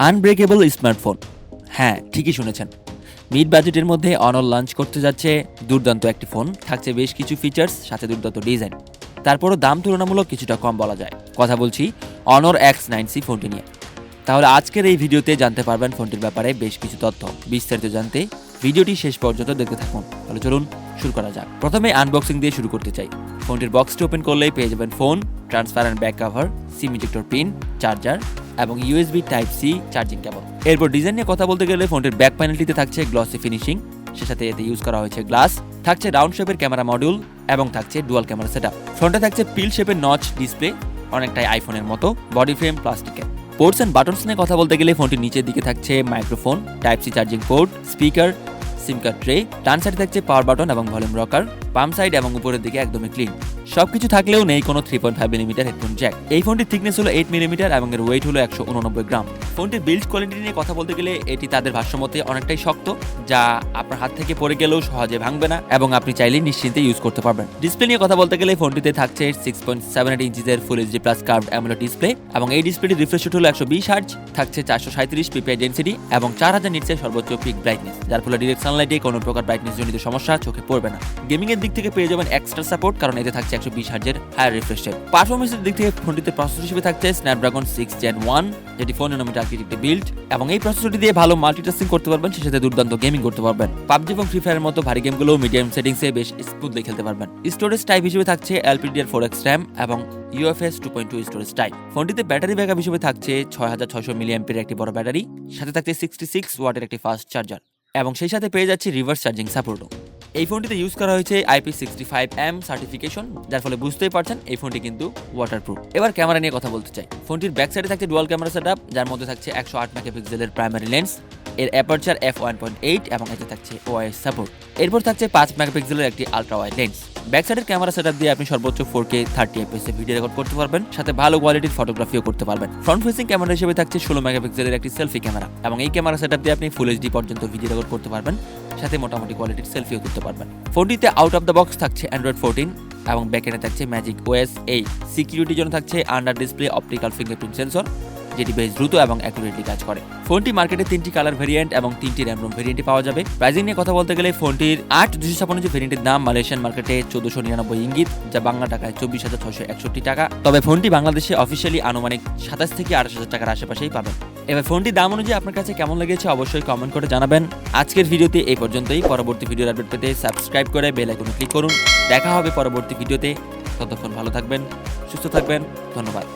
Unbreakable smartphone. হ্যাঁ, ঠিকই শুনেছেন। মিড বাজেটের মধ্যে অনর লঞ্চ করতে যাচ্ছে দুর্দান্ত একটি ফোন। থাকছে বেশ কিছু ফিচার্স, সাথে দুর্দান্ত ডিজাইন। তারপরও দাম তুলনামূলক কিছুটা কম বলা যায়। কথা বলছি অনর X9C ফোনটি নিয়ে। তাহলে আজকের এই ভিডিওতে জানতে পারবেন ফোনটির ব্যাপারে বেশ কিছু তথ্য। বিস্তারিত জানতে ভিডিওটি শেষ পর্যন্ত দেখতে থাকুন। তাহলে চলুন শুরু করা যাক। প্রথমে আনবক্সিং দিয়ে শুরু করতে চাই। ফোনটির বক্সটি ওপেন করলেই পেয়ে যাবেন ফোন, ট্রান্সপারেন্ট ব্যাক কভার, সিম ইজেক্টর পিন, চার্জার এবং USB Type-C চার্জিং কেবল। এরপর ডিজাইন নিয়ে কথা বলতে গেলে ফোনটির ব্যাক প্যানেলটিতে থাকছে গ্লসি ফিনিশিং, সে সাথে এতে ইউজ করা হয়েছে গ্লাস, থাকছে রাউন্ড শেপের ক্যামেরা মডিউল এবং থাকছে ডুয়াল ক্যামেরা সেটআপ। ফ্রন্টে থাকছে পিল শেপের নচ ডিসপ্লে, অনেকটাই আইফোনের মতো, বডি ফ্রেম প্লাস্টিকের। পোর্টস এন্ড বাটনস নিয়ে কথা বলতে গেলে ফোনটির নিচের দিকে থাকছে microphone, Type-C charging port, speaker, SIM card tray, ডান সাইডে থাকছে পাওয়ার বাটন এবং ভলিউম রকার, বাম সাইড এবং উপরের দিকে একদমই ক্লিন। সবকিছু থাকলেও নেই কোনো 3.5 মিলিমিটার হেডফোন জ্যাক। এই ফোনটির থিকনেস হলো 8 মিলিমিটার এবং এর ওয়েট হলো 189 গ্রাম। ফোনটির বিল্ড কোয়ালিটি নিয়ে কথা বলতে গেলে এটি তাদের ভাষ্যমতে অনেকটাই শক্ত, যা আপনার হাত থেকে পড়ে গেলেও সহজে ভাঙবে না এবং আপনি চাইলেই নিশ্চিন্তে ইউজ করতে পারবেন। ডিসপ্লে নিয়ে কথা বলতে গেলে ফোনটিতে থাকছে 6.78 ইঞ্চিজের full HD plus curved AMOLED display এবং এই ডিসপ্লেটির রিফ্রেশ রেট হলো 120 হার্জ, থাকছে 437 পিপিআই ডেনসিটি এবং 4000 নিটসের সর্বোচ্চ পিক ব্রাইটনেস, যার ফলে ডিরেক্ট সানলাইটে কোনো প্রকার ব্রাইটনেস জনিত সমস্যা চোখে পড়বে না। গেমিং এর দিক থেকে পেয়ে যাবেন এক্সট্রা সাপোর্ট, কারণ এতে থাকছে 120 হার্জের হায়ার রিফ্রেশ রেট। পারফরম্যান্সের দিক থেকে ফোনটিতে প্রসেসর হিসেবে থাকছে স্ন্যাপড্রাগন 6 Gen 1, যেটি ফোন নামিত আর্কিটেক্টে বিল্ড, এবং এই প্রসেসরটি দিয়ে ভালো মাল্টিটাস্কিং করতে পারবেন, সেই সাথে দুর্দান্ত গেমিং করতে পারবেন। পাবজি এবং ফ্রি ফায়ারের মতো ভারী গেমগুলো মিডিয়াম সেটিংসে বেশ স্মুথলি খেলতে পারবেন। স্টোরেজ টাইপ হিসেবে থাকছে LPDDR4X RAM এবং UFS 2.2 স্টোরেজ টাইপ। ফোনটিতে ব্যাটারি ব্যাকআপ হিসেবে থাকছে 6600 মিলিঅ্যাম্পিয়ারের একটি বড় ব্যাটারি, সাথে থাকছে 66 ওয়াটের একটি ফাস্ট চার্জার এবং সেই সাথে পেয়ে যাচ্ছে রিভার্স চার্জিং সাপোর্টও। এই ফোনটিতে ইউজ করা হয়েছে IP65M সার্টিফিকেশন, যার ফলে বুঝতেই পারছেন এই ফোনটি কিন্তু ওয়াটারপ্রুফ। এবার ক্যামেরা নিয়ে কথা বলতে চাই। ফোনটির ব্যাক সাইডে থাকছে ডুয়াল ক্যামেরা সেটআপ, যার মধ্যে থাকছে 108 মেগাপিক্সেলের প্রাইমারি লেন্স, এর অ্যাপারচার f1.8 এবং এতে থাকছে OIS সাপোর্ট। এরপর থাকছে 5 মেগাপিক্সেলের একটি আলট্রা ওয়াইড লেন্স। ব্যাক সাইডের ক্যামেরা সেটআপ দিয়ে আপনি সর্বোচ্চ 4K 30 fps এ ভিডিও রেকর্ড করতে পারবেন, সাথে ভালো কোয়ালিটির ফটোগ্রাফিও করতে পারবেন। ফ্রন্ট ফেসিং ক্যামেরা হিসেবে থাকছে 16 মেগাপিক্সেলের একটি সেলফি ক্যামেরা এবং এই ক্যামেরা সেটআপ দিয়ে আপনি ফুল এইচডি পর্যন্ত ভিডিও রেকর্ড করতে পারবেন, সাথে মোটামুটি কোয়ালিটির সেলফিও তুলতে পারবেন। ফোনটিতে আউট অফ দ্য বক্স থাকছে Android 14 এবং ব্যাকএন্ডে থাকছে ম্যাজিক OS 8। সিকিউরিটির জন্য থাকছে under display optical fingerprint sensor, যেটি বেশ দ্রুত এবং অ্যাকুরেটলি কাজ করে। ফোনটি মার্কেটে 3টি কালার ভেরিয়েন্ট এবং 3টি র্যাম রোম ভেরিয়েন্টে পাওয়া যাবে। প্রাইসিং নিয়ে কথা বলতে গেলে ফোনটির 8/256 ভেরিয়েন্টের দাম মালয়েশিয়ান মার্কেটে 1499 ইঙ্গিত, যা বাংলা টাকায় 24,661 টাকা। তবে ফোনটি বাংলাদেশে অফিসিয়ালি আনুমানিক 27 থেকে 28,000 টাকার আশেপাশেই পাবেন। এবার ফোনটির দাম অনুযায়ী আপনার কাছে কেমন লেগেছে অবশ্যই কমেন্ট করে জানাবেন। আজকের ভিডিওতে এই পর্যন্তই। পরবর্তী ভিডিওর আপডেট পেতে সাবস্ক্রাইব করে বেল আইকনে ক্লিক করুন। দেখা হবে পরবর্তী ভিডিওতে। ততক্ষণ ভালো থাকবেন, সুস্থ থাকবেন। ধন্যবাদ।